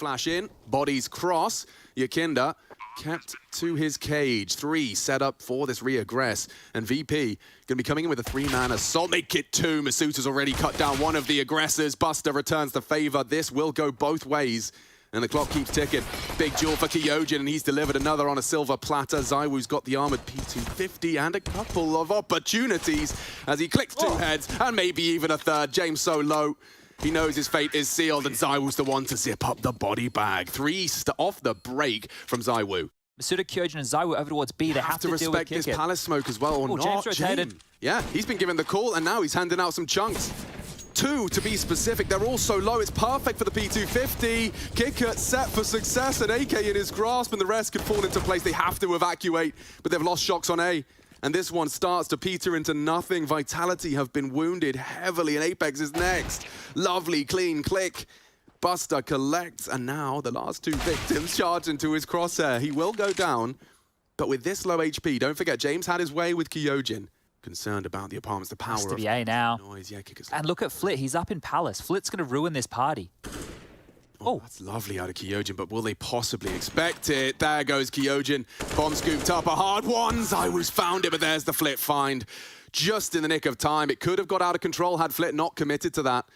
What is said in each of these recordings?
Flash in, bodies cross. Yakinda kept to his cage. 3 set up for this reaggress. And VP going to be coming in with a 3-man assault. Make it 2. Masuta's already cut down one of the aggressors. Buster returns the favor. This will go both ways. And the clock keeps ticking. Big duel for Kyojin, and he's delivered another on a silver platter. ZywOo's got the armored P250 and a couple of opportunities as he clicks 2 heads and maybe even a 3rd. James so low. He knows his fate is sealed, and ZywOo's the one to zip up the body bag. 3 off the break from ZywOo. Masuta, Kyojin, and ZywOo over towards B. They have to deal with respect this palace smoke as well, or not. James rotated. Yeah, he's been given the call, and now he's handing out some chunks. 2 to be specific. They're all so low. It's perfect for the P250. Kicker set for success, and AK in his grasp, and the rest could fall into place. They have to evacuate, but they've lost shocks on A. And this one starts to peter into nothing. Vitality have been wounded heavily, and Apex is next. Lovely, clean click. Buster collects, and now the last 2 victims charge into his crosshair. He will go down, but with this low HP, don't forget, James had his way with Kyojin. Concerned about the apartments, the power has to be A now. Noise. Yeah, and look at Flit, he's up in Palace. Flit's going to ruin this party. Oh, that's lovely out of Kyojin, but will they possibly expect it? There goes Kyojin. Bomb scooped up, a hard one. ZywOo's found it, but there's the Flit find. Just in the nick of time. It could have got out of control had Flit not committed to that.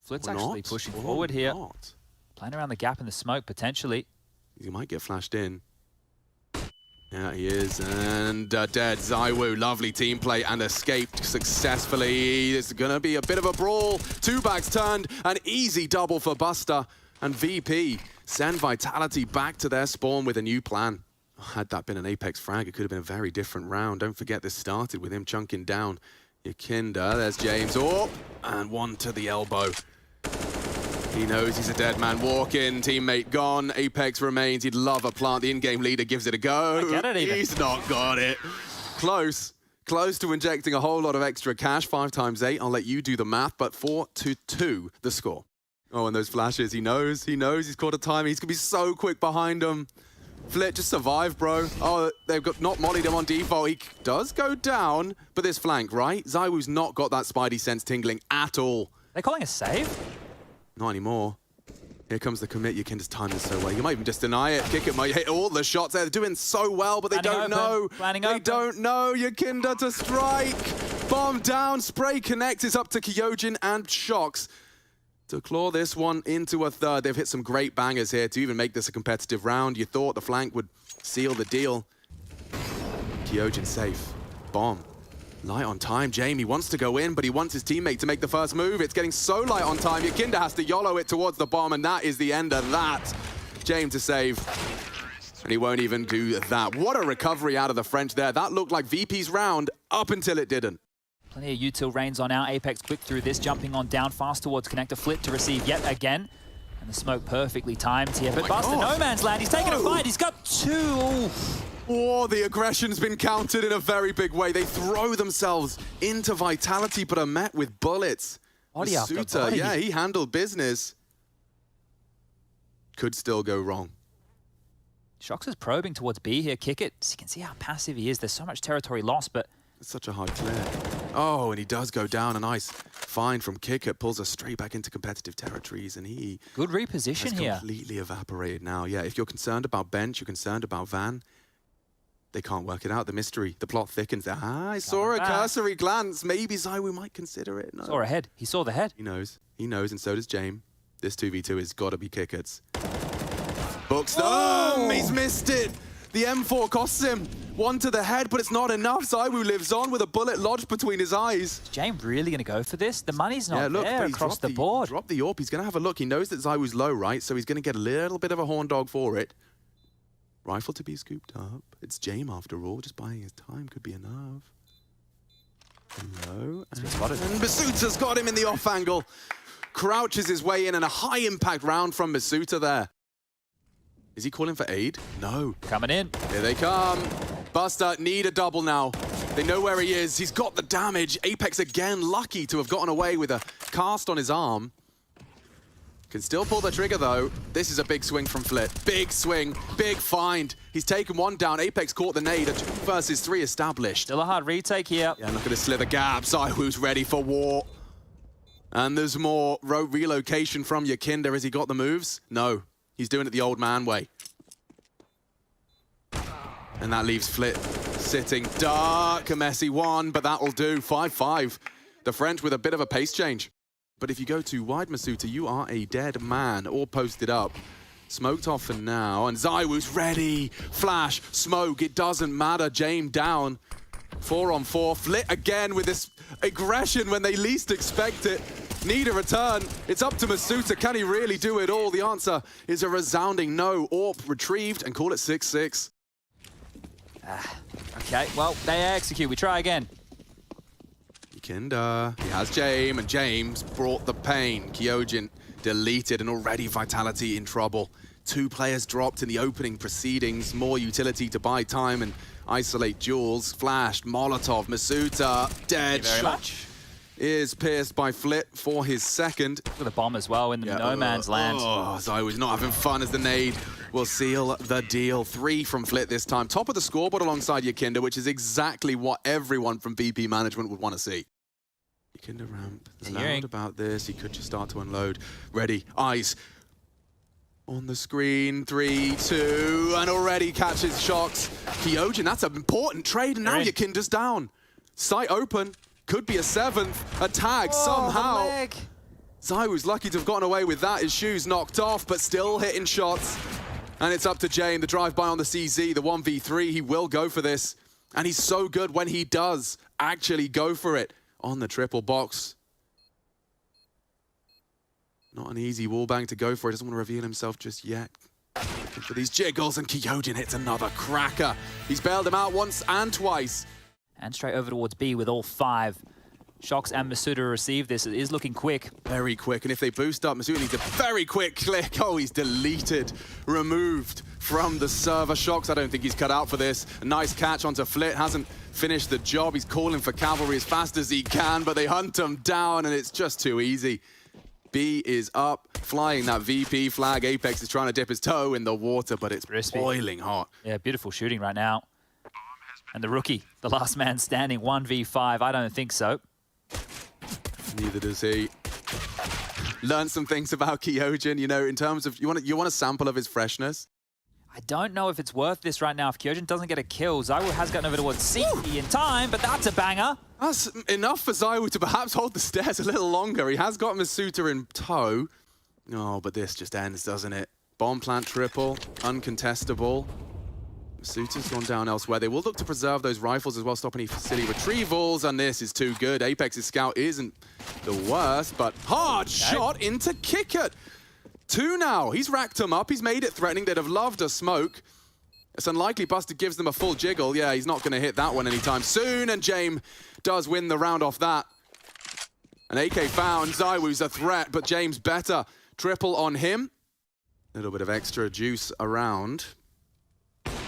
Flit's actually pushing forward here. Playing around the gap in the smoke, potentially. He might get flashed in. Yeah, he is, and dead. ZywOo, lovely team play and escaped successfully. This is gonna be a bit of a brawl. 2 bags turned, an easy double for Buster. And VP send Vitality back to their spawn with a new plan. Had that been an Apex frag, it could have been a very different round. Don't forget this started with him chunking down Yakinda. There's James, and 1 to the elbow. He knows he's a dead man walking, teammate gone, Apex remains. He'd love a plant. The in-game leader gives it a go. I get it even. He's not got it. Close to injecting a whole lot of extra cash. 5 times 8, I'll let you do the math, but 4-2 the score. Oh, and those flashes, he knows he's caught a time. He's gonna be so quick behind him. Flit, just survive, bro. Oh, they've got not mollied him on default. He does go down, but this flank, right? ZywOo's not got that spidey sense tingling at all. They're calling a save? Not anymore. Here comes the commit. Yakinda's timing so well. You might even just deny it. Kick it might hit all the shots. They're doing so well, but they don't know. They don't know. Yakinda to strike. Bomb down. Spray connect is up to Kyojin and Shocks to claw this one into a 3rd. They've hit some great bangers here to even make this a competitive round. You thought the flank would seal the deal. Kyojin safe. Bomb. Light on time. Jamie wants to go in, but he wants his teammate to make the first move. It's getting so light on time. Yakinda has to YOLO it towards the bomb, and that is the end of that. James to save, and he won't even do that. What a recovery out of the French there. That looked like VP's round up until it didn't. Plenty of util reigns on now. Apex quick through this, jumping on down fast towards connector. Flit to receive yet again. And the smoke perfectly timed here. But Buster, no man's land. He's taking a fight. He's got 2. Ooh. Oh, the aggression's been countered in a very big way. They throw themselves into Vitality, but are met with bullets. Body after body. Yeah, he handled business. Could still go wrong. Shocks is probing towards B here. Kick it. So you can see how passive he is. There's so much territory lost, but... It's such a high clear. Oh, and he does go down. A nice find from Kicker. Pulls us straight back into competitive territories, and he... Good reposition here. Completely evaporated now. Yeah, if you're concerned about Bench, you're concerned about Van, they can't work it out. The mystery, the plot thickens. I saw a cursory glance. Maybe ZywOo might consider it. No. Saw a head. He saw the head. He knows, and so does James. This 2v2 has got to be Kicker's. Books. Oh, he's missed it. The M4 costs him 1 to the head, but it's not enough. ZywOo lives on with a bullet lodged between his eyes. Is James really going to go for this? The money's not there across the board. Drop the AWP. He's going to have a look. He knows that ZywOo's low, right? So he's going to get a little bit of a horn dog for it. Rifle to be scooped up. It's James after all. Just buying his time could be enough. Hello. And Masuta's got him in the off angle. Crouches his way in, and a high impact round from Masuta there. Is he calling for aid? No. Coming in. Here they come. Buster need a double now. They know where he is. He's got the damage. Apex again lucky to have gotten away with a cast on his arm. Can still pull the trigger though. This is a big swing from Flit. Big swing, big find. He's taken 1 down. Apex caught the nade. A 2 versus 3 established. Still a hard retake here. Yeah, look at the slither gap. ZywOo's ready for war. And there's more relocation from Yakinda. Has he got the moves? No. He's doing it the old man way. And that leaves Flit sitting dark. A messy one, but that'll do. 5-5. The French with a bit of a pace change. But if you go too wide, Masuta, you are a dead man. All posted up. Smoked off for now. And ZywOo's ready. Flash, smoke, it doesn't matter. James down. 4-on-4. Flit again with this aggression when they least expect it. Need a return. It's up to Masuta. Can he really do it all? The answer is a resounding no. AWP retrieved and call it 6-6. Okay, well, they execute. We try again. Yakinda, he has James, and James brought the pain. Kyojin deleted, and already Vitality in trouble. 2 players dropped in the opening proceedings. More utility to buy time and isolate duels. Flashed, Molotov, Masuta, dead. Thank you very much. Is pierced by Flit for his second. With a bomb as well in the no man's land. Oh, ZywOo's not having fun as the nade will seal the deal. 3 from Flit this time. Top of the scoreboard alongside Yakinda, which is exactly what everyone from VP management would want to see. Yakinda ramp, loud about this. He could just start to unload. Ready, eyes on the screen. 3, 2, and already catches shocks. Kyojin, that's an important trade, and now Yakinda's down. Sight open. Could be a 7th. A tag somehow. ZywOo's lucky to have gotten away with that. His shoes knocked off, but still hitting shots. And it's up to James, the drive-by on the CZ, the 1v3. He will go for this. And he's so good when he does actually go for it on the triple box. Not an easy wallbang to go for. He doesn't want to reveal himself just yet. Looking for these jiggles, and Kyojin hits another cracker. He's bailed him out once and twice. And straight over towards B with all 5. Shox and Masuta receive this. It is looking quick. Very quick. And if they boost up, Masuta needs a very quick click. Oh, he's deleted. Removed from the server. Shox, I don't think he's cut out for this. A nice catch onto Flit. Hasn't finished the job. He's calling for cavalry as fast as he can, but they hunt him down, and it's just too easy. B is up, flying that VP flag. Apex is trying to dip his toe in the water, but it's boiling hot. Yeah, beautiful shooting right now. And the rookie, the last man standing, 1v5. I don't think so. Neither does he. Learn some things about Kyojin, you know, in terms of, you want a sample of his freshness? I don't know if it's worth this right now. If Kyojin doesn't get a kill, ZywOo has gotten over towards C in time, but that's a banger. That's enough for ZywOo to perhaps hold the stairs a little longer. He has got Masuta in tow. Oh, but this just ends, doesn't it? Bomb plant triple, uncontestable. Masuta's gone down elsewhere. They will look to preserve those rifles as well, stop any silly retrievals, and this is too good. Apex's scout isn't the worst, but hard shot into Kickert. 2 now. He's racked them up. He's made it threatening. They'd have loved a smoke. It's unlikely Buster gives them a full jiggle. Yeah, he's not going to hit that one anytime soon, and James does win the round off that. An AK found. ZywOo's a threat, but James better. Triple on him. A little bit of extra juice around.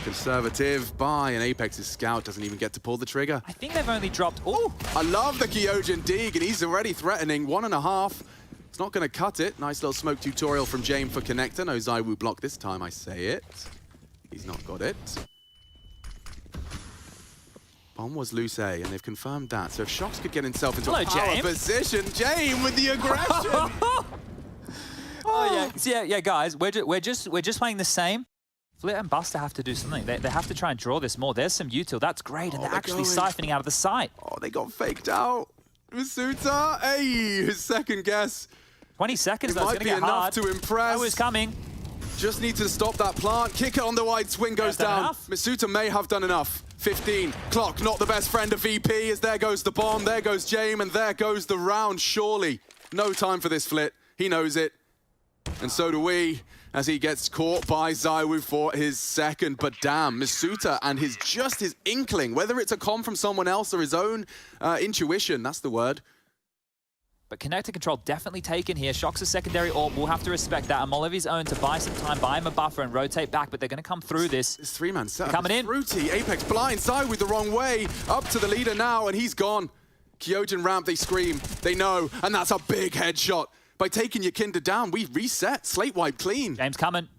Conservative buy, and Apex's scout doesn't even get to pull the trigger. I think they've only dropped... Oh, I love the Kyojin dig, and he's already threatening. 1.5. It's not going to cut it. Nice little smoke tutorial from James for Connector. No ZywOo block this time, I say it. He's not got it. Bomb was loose A, and they've confirmed that. So if Shox could get himself into a power position, James with the aggression. Oh yeah, guys, we're just playing the same. Flit and Buster have to do something. They have to try and draw this more. There's some util. That's great, and they're actually siphoning out of the site. Oh, they got faked out. Masuta, hey, his second guess. 20 seconds, though. It's going to get hard. Might be enough to impress. ZywOo's coming. Just need to stop that plant. Kick it on the wide swing goes down. Masuta may have done enough. 15. Clock, not the best friend of VP, as there goes the bomb, there goes James, and there goes the round, surely. No time for this Flit. He knows it. And so do we, as he gets caught by ZywOo for his second. But damn, Masuta and his inkling, whether it's a comm from someone else or his own intuition, that's the word. But connector control definitely taken here. Shox's secondary AWP, we'll have to respect that. And Molevi's own to buy some time, buy him a buffer and rotate back, but they're going to come through this. This 3-man set coming in. Fruity, Apex blind, ZywOo the wrong way. Up to the leader now, and he's gone. Kyojin ramp, they scream, they know, and that's a big headshot. By taking Yakinda down, we reset, slate wipe clean. James coming.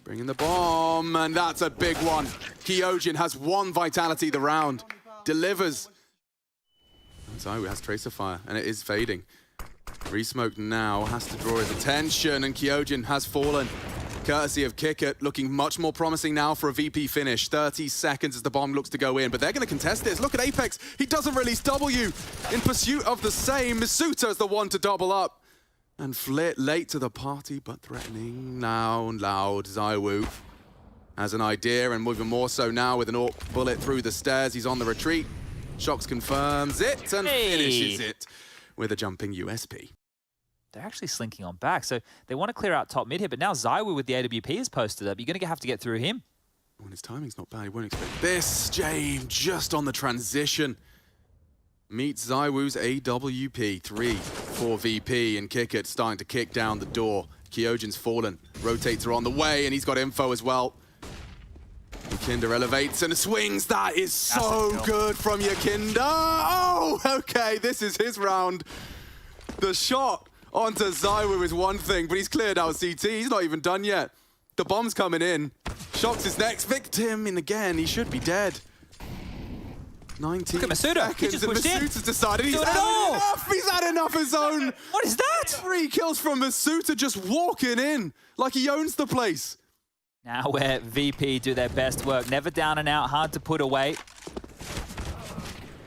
Bringing the bomb, and that's a big one. Kyojin has 1 vitality the round. Delivers. ZywOo has Tracer Fire, and it is fading. Resmoke now has to draw his attention, and Kyojin has fallen. Courtesy of Kickert, looking much more promising now for a VP finish. 30 seconds as the bomb looks to go in, but they're going to contest this. Look at Apex. He doesn't release W. In pursuit of the same, Misuta is the one to double up. And Flit late to the party, but threatening now and loud. ZywOo has an idea, and even more so now with an AWP bullet through the stairs. He's on the retreat. Shox confirms it and finishes it with a jumping USP. They're actually slinking on back, so they want to clear out top mid here, but now ZywOo with the AWP is posted up. You're going to have to get through him. When his timing's not bad, he won't expect this. James just on the transition. Meets ZywOo's AWP. 3 for VP, and Kickert starting to kick down the door. Kyojin's fallen. Rotates are on the way, and he's got info as well. Yakinda elevates and swings. That is so good from Yakinda. Oh, okay, this is his round. The shot onto ZywOo is one thing, but he's cleared out CT. He's not even done yet. The bomb's coming in. Shox is next victim, and again, he should be dead. 19 Look at Misuta. seconds, He just and pushed in. Masuta's decided he's Doing it had all. enough. He's had enough of his own. What is that? 3 kills from Misuta, just walking in like he owns the place. Now where VP do their best work. Never down and out, hard to put away.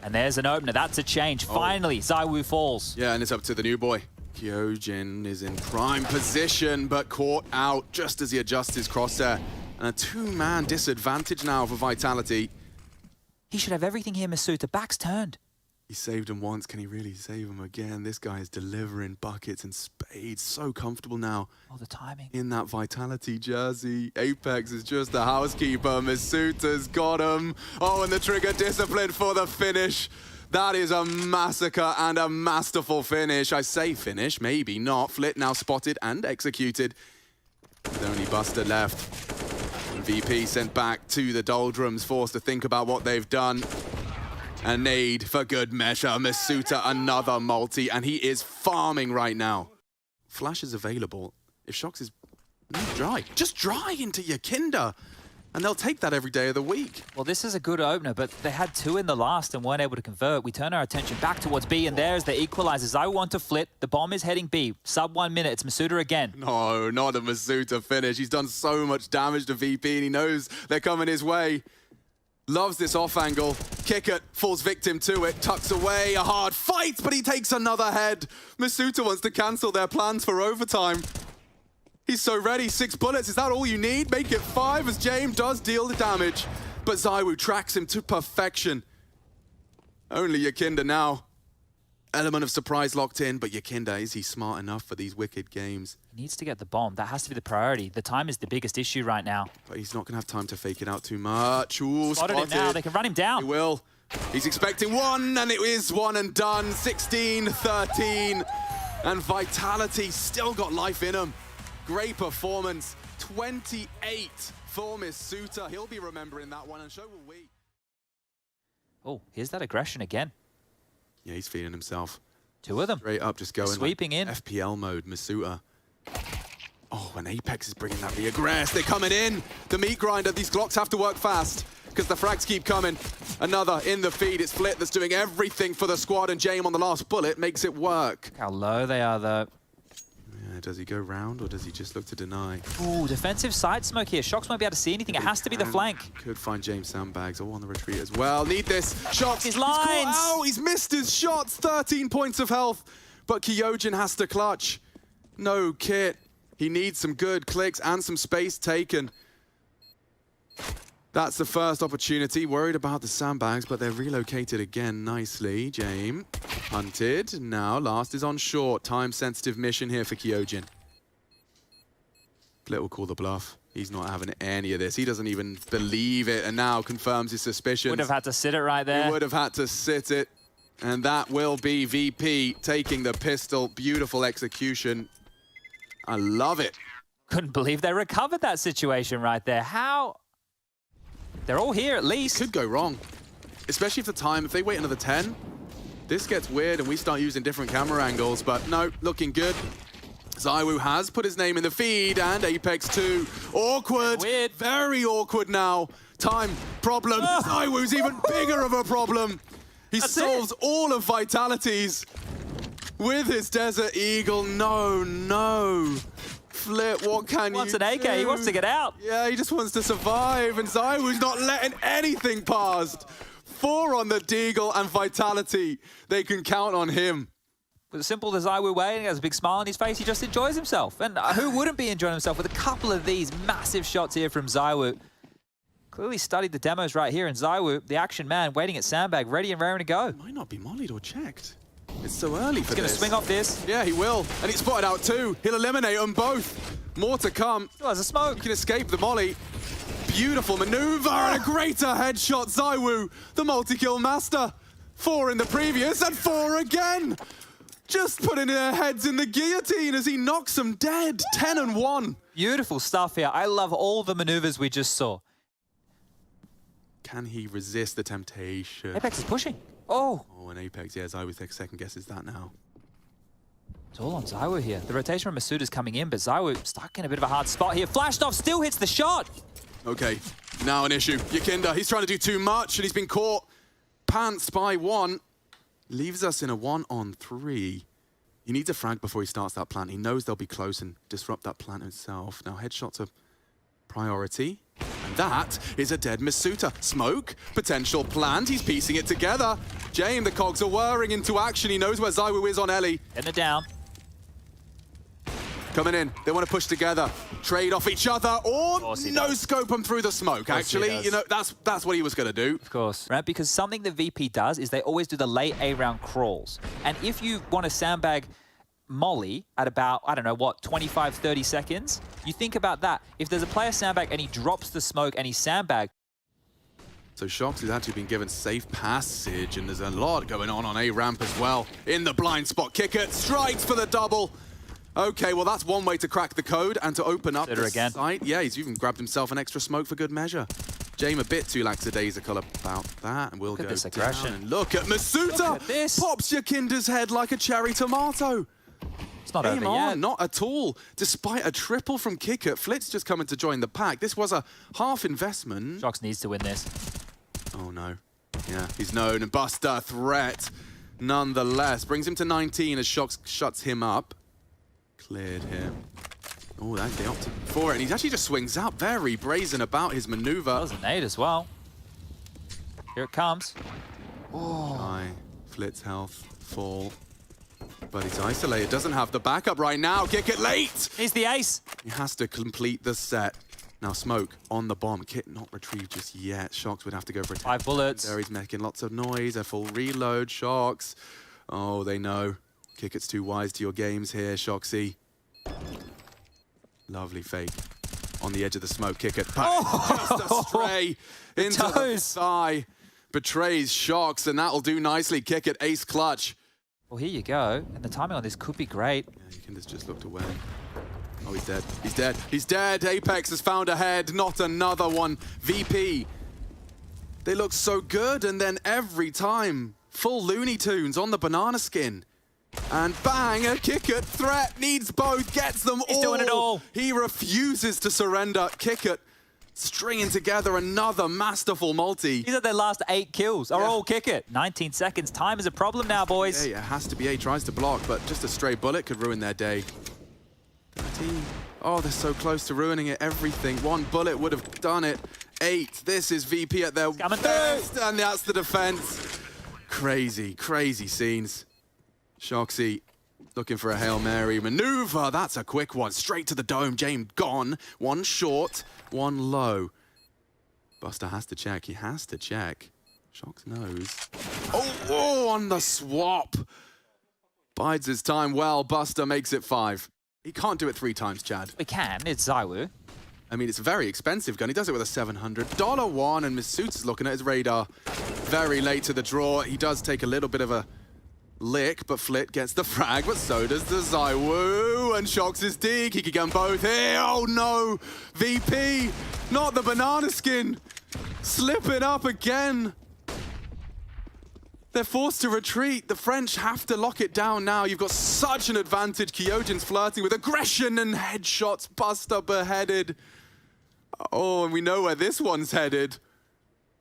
And there's an opener. That's a change. Finally, ZywOo falls. Yeah, and it's up to the new boy. Kyojin is in prime position, but caught out just as he adjusts his crosshair. And a 2-man disadvantage now for Vitality. He should have everything here, Misuta. Back's turned. He saved him once. Can he really save him again? This guy is delivering buckets and spades. So comfortable now. Oh, the timing. In that Vitality jersey. Apex is just the housekeeper. Misuta's got him. Oh, and the trigger discipline for the finish. That is a massacre and a masterful finish. I say finish, maybe not. Flit now spotted and executed. With only Buster left. And VP sent back to the doldrums, forced to think about what they've done. A nade for good measure. Misuta another multi, and he is farming right now. Flash is available. If Shox is dry, just dry into Yakinda. And they'll take that every day of the week. Well, this is a good opener, but they had 2 in the last and weren't able to convert. We turn our attention back towards B, and there's the equalizers. I want to Flit. The bomb is heading B. Sub 1 minute. It's Misuta again. No, not a Misuta finish. He's done so much damage to VP, and he knows they're coming his way. Loves this off angle. Kickert falls victim to it. Tucks away. A hard fight, but he takes another head. Misuta wants to cancel their plans for overtime. He's so ready. 6 bullets. Is that all you need? Make it 5 as James does deal the damage. But ZywOo tracks him to perfection. Only Yakinda now. Element of surprise locked in, but Yakinda, is he smart enough for these wicked games? He needs to get the bomb. That has to be the priority. The time is the biggest issue right now. But he's not going to have time to fake it out too much. Ooh, spotted him now. They can run him down. He will. He's expecting 1, and it is 1 and done. 16-13. And Vitality still got life in him. Great performance. 28 for Misuta. He'll be remembering that one, and so will we. Oh, here's that aggression again. Yeah, he's feeling himself. 2 of them. Straight up, just going sweeping like in. FPL mode, Misuta. Oh, and Apex is bringing that re-aggress. They're coming in. The meat grinder. These Glocks have to work fast because the frags keep coming. Another in the feed. It's Flit that's doing everything for the squad, and James on the last bullet makes it work. Look how low they are, though. Yeah, does he go round, or does he just look to deny? Ooh, defensive side smoke here. Shox won't be able to see anything. It has to be the flank. Could find James sandbags all on the retreat as well. Need this. Shox. His lines. Oh, he's missed his shots. 13 points of health. But Kyojin has to clutch. No kit. He needs some good clicks and some space taken. That's the first opportunity. Worried about the sandbags, but they're relocated again nicely. James hunted. Now last is on short. Time-sensitive mission here for Kyojin. Flit will call the bluff. He's not having any of this. He doesn't even believe it, and now confirms his suspicions. Would have had to sit it right there. He would have had to sit it. And that will be VP taking the pistol. Beautiful execution. I love it. Couldn't believe they recovered that situation right there. How? They're all here at least. Could go wrong. Especially if the time, if they wait another 10, this gets weird and we start using different camera angles. But no, looking good. ZywOo has put his name in the feed, and Apex 2. Awkward. Weird. Very awkward now. Time problem. ZywOo's even bigger of a problem. He solves all of Vitality's with his Desert Eagle. No. Flip, what can you do? He wants an AK, he wants to get out. Yeah, he just wants to survive, and ZywOo's not letting anything past. 4 on the Deagle, and Vitality, they can count on him. With a simple ZywOo way, he has a big smile on his face, he just enjoys himself. And who wouldn't be enjoying himself with a couple of these massive shots here from ZywOo? Clearly studied the demos right here, and ZywOo, the action man, waiting at sandbag, ready and raring to go. Might not be mollied or checked. It's so early for this. He's going to swing off this. Yeah, he will. And he's spotted out 2. He'll eliminate them both. More to come. Still has a smoke. He can escape the molly. Beautiful maneuver and a greater headshot. ZywOo, the multi-kill master. 4 in the previous and 4 again. Just putting their heads in the guillotine as he knocks them dead. 10 and 1. Beautiful stuff here. I love all the maneuvers we just saw. Can he resist the temptation? Apex is pushing. Oh, and Apex, yeah, ZywOo second guesses that now. It's all on ZywOo here. The rotation from Masuda's coming in, but ZywOo stuck in a bit of a hard spot here. Flashed off, still hits the shot. Okay, now an issue. Yakinda, he's trying to do too much, and he's been caught pantsed by 1. Leaves us in a 1-on-3. He needs a frag before he starts that plant. He knows they'll be close and disrupt that plant itself. Now, headshots are priority. And that is a dead Masuda. Smoke, potential plant. He's piecing it together. James, the cogs are whirring into action. He knows where ZywOo is on Ellie. Getting it down. Coming in. They want to push together. Trade off each other or no scope them through the smoke. Actually, you know, that's what he was going to do. Of course. Right, because something the VP does is they always do the late A-round crawls. And if you want to sandbag molly at about, I don't know, what, 25, 30 seconds, you think about that. If there's a player sandbag and he drops the smoke and he's sandbagged. So Shox has actually been given safe passage, and there's a lot going on A-ramp as well. In the blind spot, Kickert strikes for the double. Okay, well, that's one way to crack the code and to open up the site. Yeah, he's even grabbed himself an extra smoke for good measure. James a bit too lackadaisical about that, and we'll go this down. aggression. And look at Masuda! Look at this. Pops Yakinda's head like a cherry tomato. It's not over yet. Not at all. Despite a triple from Kickert, Flit's just coming to join the pack. This was a half investment. Shox needs to win this. Oh, no. Yeah, he's known, and Buster threat nonetheless. Brings him to 19 as Shox shuts him up. Cleared him. Oh, that's the optic for it. And he actually just swings out, very brazen about his maneuver. That was a nade as well. Here it comes. Oh. Flit's health, fall. But he's isolated, doesn't have the backup right now. Kick it late! He's the ace. He has to complete the set. Now Smoke on the bomb. Kit not retrieved just yet. Shox would have to go for a 5 bullets. There he's making lots of noise. A full reload. Shox. Oh, they know. Kickert's too wise to your games here, Shoxy. Lovely fake. On the edge of the smoke, Kickert. Just a stray into the thigh. Betrays Shox, and that'll do nicely. Kickert, ace clutch. Well, here you go. And the timing on this could be great. Yeah, you can just looked away. Oh, he's dead. He's dead. He's dead. Apex has found a head. Not another one. VP. They look so good, and then every time, full Looney Tunes on the banana skin. And bang, a Kickert threat, needs both, gets them all. He's doing it all. He refuses to surrender. Kickert stringing together another masterful multi. These are their last 8 kills, are all Kickert. 19 seconds, time is a problem now, boys. Yeah, it has to be 8, tries to block, but just a stray bullet could ruin their day. 13. Oh, they're so close to ruining it, everything. 1 bullet would have done it. 8, this is VP at their best, and that's the defense. Crazy, crazy scenes. Shoxy looking for a Hail Mary maneuver. That's a quick one. Straight to the dome. James gone. 1 short, 1 low. Buster has to check. He has to check. Shox knows. Oh, on the swap. Bides his time well. Buster makes it 5. He can't do it 3 times, Chad. We can. It's ZywOo. I mean, it's a very expensive gun. He does it with a $700 one, and Masuda's is looking at his radar. Very late to the draw. He does take a little bit of a lick, but Flit gets the frag, but so does the ZywOo, and Shox his dig. He could get them both here. Oh no! VP, not the banana skin. Slipping up again. They're forced to retreat. The French have to lock it down now. You've got such an advantage. Kyojin's flirting with aggression and headshots. Buster beheaded. Oh, and we know where this one's headed.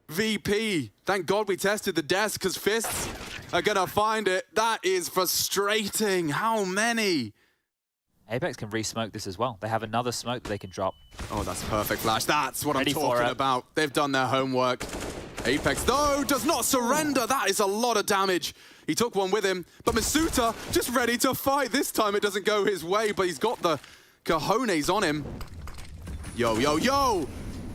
VP. Thank God we tested the desk, because fists are gonna find it. That is frustrating. How many? Apex can re-smoke this as well. They have another smoke that they can drop. Oh, that's perfect, Flash. That's what Ready I'm talking about. They've done their homework. Apex, though, does not surrender. That is a lot of damage. He took one with him, but Masuta just ready to fight. This time it doesn't go his way, but he's got the cojones on him. Yo, yo, yo!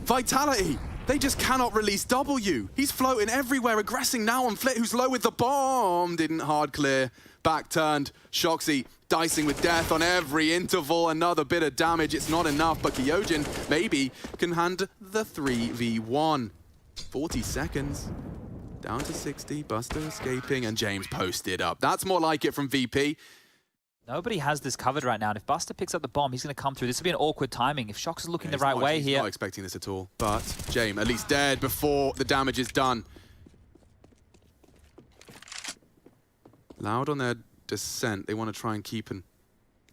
Vitality! They just cannot release W. He's floating everywhere, aggressing now on Flit, who's low with the bomb. Didn't hard clear. Back turned. Shoxy dicing with death on every interval. Another bit of damage. It's not enough, but Kyojin maybe can hand the 3v1. 40 seconds. Down to 60. Buster escaping, and James posted up. That's more like it from VP. Nobody has this covered right now, and if Buster picks up the bomb, he's going to come through. This will be an awkward timing. If Shox is looking the right way here... He's not expecting this at all. But James, at least dead before the damage is done. Loud on their descent. They want to try and keep a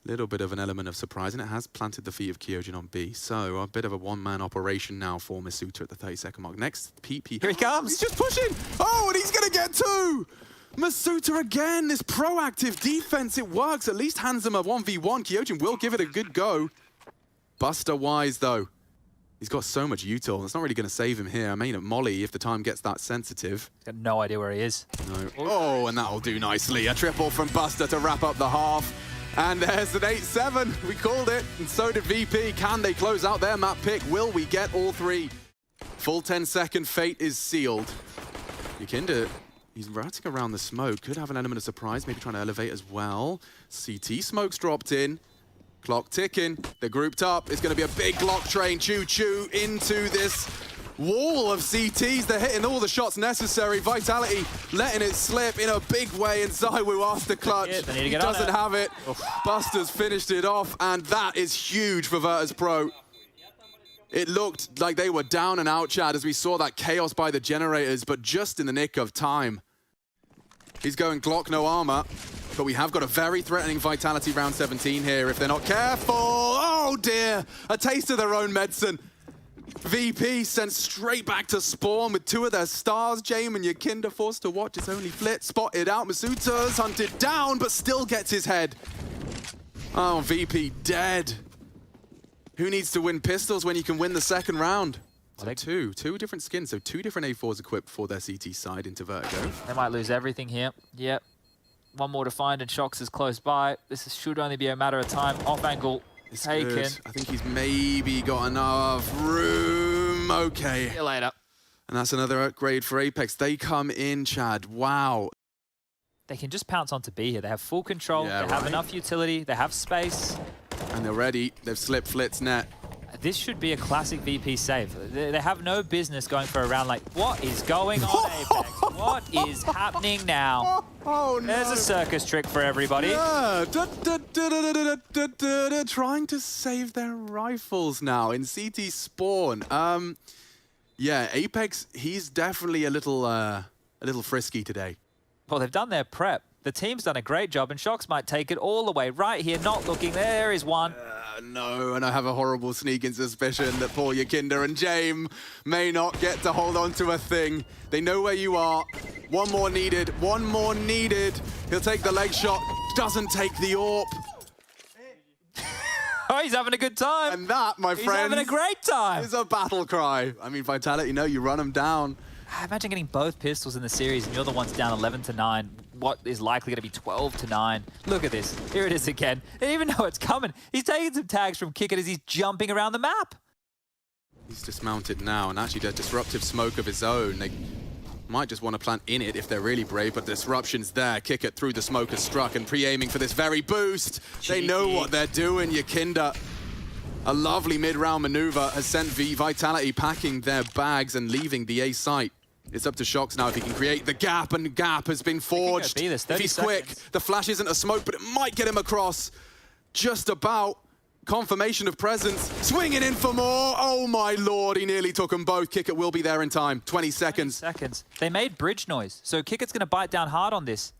little bit of an element of surprise, and it has planted the feet of Kyojin on B. So a bit of a one-man operation now for Masuta at the 30-second mark. Next, PP. Here he comes! He's just pushing! Oh, and he's going to get two! Masuta again, this proactive defense, it works. At least hands him a 1v1. Kyojin will give it a good go. Buster wise, though. He's got so much util. It's not really going to save him here. I mean, at Molly, if the time gets that sensitive. He's got no idea where he is. No. Oh, and that'll do nicely. A triple from Buster to wrap up the half. And there's an 8-7. We called it. And so did VP. Can they close out their map pick? Will we get all three? Full 10-second fate is sealed. Yukinda, he's ratting around the smoke. Could have an element of surprise. Maybe trying to elevate as well. CT smoke's dropped in. Clock ticking. They're grouped up. It's going to be a big Glock train. Choo-choo into this wall of CTs. They're hitting all the shots necessary. Vitality letting it slip in a big way. And ZywOo after clutch. He doesn't have it. Oof. Buster's finished it off. And that is huge for Virtus Pro. It looked like they were down and out, Chad, as we saw that chaos by the generators, but just in the nick of time. He's going Glock, no armor. But we have got a very threatening Vitality round 17 here if they're not careful. Oh dear, a taste of their own medicine. VP sent straight back to spawn with two of their stars. James and Yukinda forced to watch. It's only Flit spotted out. Masuta's hunted down, but still gets his head. Oh, VP dead. Who needs to win pistols when you can win the second round? So two different skins, so two different A4s equipped for their CT side into Vertigo. They might lose everything here. Yep. One more to find, and Shox is close by. This should only be a matter of time. Off angle, taken. Good. I think he's maybe got enough room. Okay. See you later. And that's another upgrade for Apex. They come in, Chad. Wow. They can just pounce onto B here. They have full control. Yeah, they have enough utility. They have space. And they're ready. They've slipped Flit's net. This should be a classic VP save. They have no business going for a round like, what is going on, Apex? What is happening now? Oh, no. There's a circus trick for everybody. Yeah. Trying to save their rifles now in CT spawn. Yeah, Apex, he's definitely a little frisky today. Well, they've done their prep. The team's done a great job, and Shox might take it all the way right here, not looking. There is one. No, and I have a horrible sneaking suspicion that poor Yukinda and James may not get to hold on to a thing. They know where you are. One more needed. One more needed. He'll take the leg shot. Doesn't take the AWP. Oh, he's having a good time. And that, my friend, he's having a great time. Is a battle cry. I mean, Vitality, no, you run them down. Imagine getting both pistols in the series and you're the ones down 11-9. What is likely going to be 12-9. Look at this. Here it is again. They didn't even know it's coming. He's taking some tags from Kickit as he's jumping around the map. He's dismounted now, and actually does disruptive smoke of his own. They might just want to plant in it if they're really brave, but disruption's there. Kickit through the smoke has struck and pre-aiming for this very boost. They know what they're doing. Yukinda, a lovely mid-round maneuver, has sent Vitality packing their bags and leaving the A site. It's up to Shox now if he can create the gap, and the gap has been forged. If he's quick, the flash isn't a smoke, but it might get him across. Just about. Confirmation of presence. Swinging in for more. Oh my lord, he nearly took them both. Kickit will be there in time. 20 seconds. 20 seconds. They made bridge noise, so Kickit's going to bite down hard on this.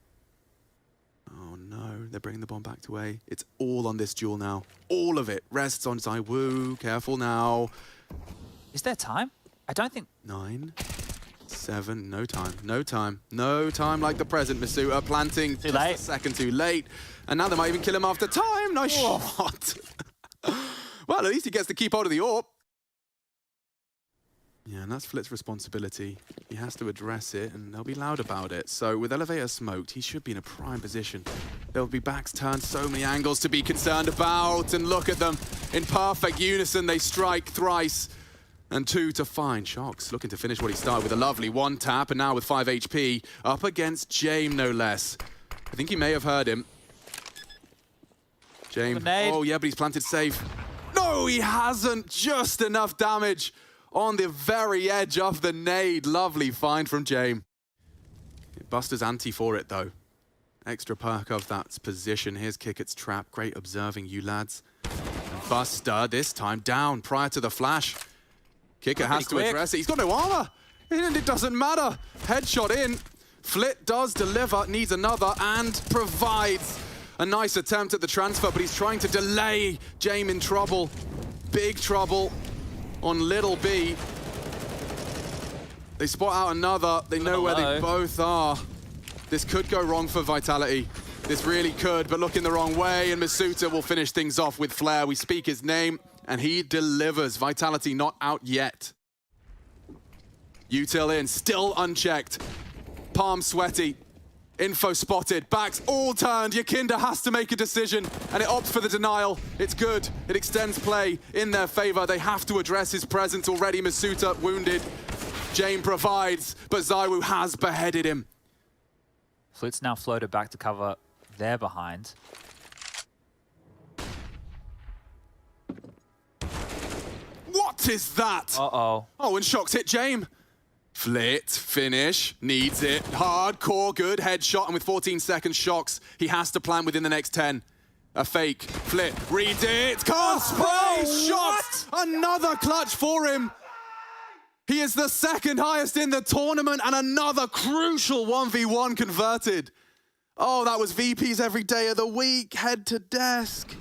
Oh no, they're bringing the bomb back to A. It's all on this duel now. All of it rests on ZywOo. Careful now. Is there time? I don't think... 9, 7, no time, no time, no time like the present. Masuta planting just a second too late. And now they might even kill him after time. Nice shot. Well, at least he gets to keep hold of the AWP. Yeah, and that's Flit's responsibility. He has to address it, and they'll be loud about it. So with elevator smoked, he should be in a prime position. There'll be backs turned, so many angles to be concerned about. And look at them. In perfect unison, they strike thrice. And 2 to find. Shox looking to finish what he started with a lovely 1 tap, and now with 5 HP, up against James, no less. I think he may have heard him. James. Oh, yeah, but he's planted safe. No, he hasn't. Just enough damage on the very edge of the nade. Lovely find from James. Buster's anti for it, though. Extra perk of that position. Here's Kickett's trap. Great observing you lads. And Buster, this time down prior to the flash. Kicker has to address it. He's got no armor. And it doesn't matter. Headshot in. Flit does deliver, needs another, and provides a nice attempt at the transfer, but he's trying to delay James in trouble. Big trouble on Little B. They spot out another. They know where they both are. This could go wrong for Vitality. This really could, but looking the wrong way, and Masuta will finish things off with Flare. We speak his name, and he delivers. Vitality not out yet. Util in, still unchecked. Palm sweaty. Info spotted, backs all turned. Yakinda has to make a decision, and it opts for the denial. It's good. It extends play in their favor. They have to address his presence already. Masuta wounded. James provides, but Zywoo has beheaded him. Flit's now floated back to cover their behind. What is that? Uh-oh. Oh, and Shox hit James. Flit, finish, needs it. Hardcore, good headshot, and with 14 seconds, Shox, he has to plan within the next 10. A fake, Flit, reads it, can't spray, Shox! Another clutch for him. He is the second highest in the tournament, and another crucial 1v1 converted. Oh, that was VP's every day of the week, head to desk.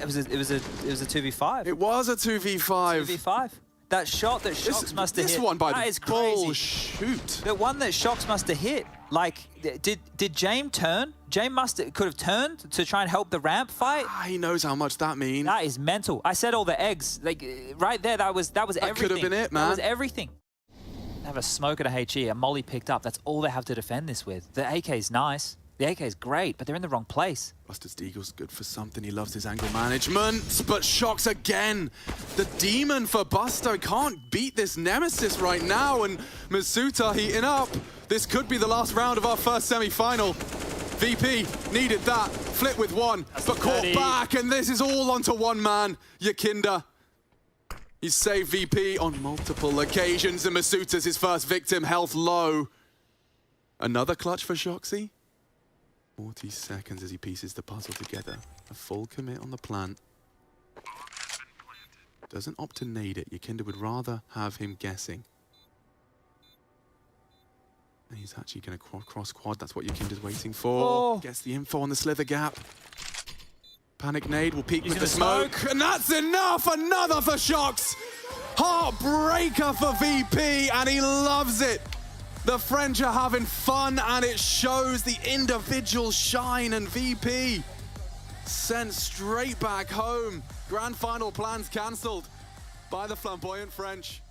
It was a 2v5. It was a 2v5. 2v5. That shot that Shox must have hit. This one by that the is crazy. Bullshoot. The one that Shox must have hit. Like, did James turn? James could have turned to try and help the ramp fight. He knows how much that means. That is mental. I said all the eggs. Like right there, that was everything. That could have been it, man. That was everything. They have a smoke at a HE, a molly picked up. That's all they have to defend this with. The AK is nice. The AK is great, but they're in the wrong place. Buster's Deagle's good for something. He loves his angle management, but Shox again. The demon for Buster can't beat this nemesis right now, and Masuta heating up. This could be the last round of our first semi-final. VP needed that. Flip with one, but caught back, and this is all onto one man, Yakinda. He's saved VP on multiple occasions, and Masuta's his first victim, health low. Another clutch for Shoxy. 40 seconds as he pieces the puzzle together. A full commit on the plant. Doesn't opt to nade it. Yakinda would rather have him guessing. And he's actually going to cross quad. That's what Yakinda's waiting for. Gets the info on the slither gap. Panic nade will peek with the smoke. And that's enough! Another for Shox! Heartbreaker for VP, and he loves it. The French are having fun, and it shows the individual shine, and VP sent straight back home. Grand final plans cancelled by the flamboyant French.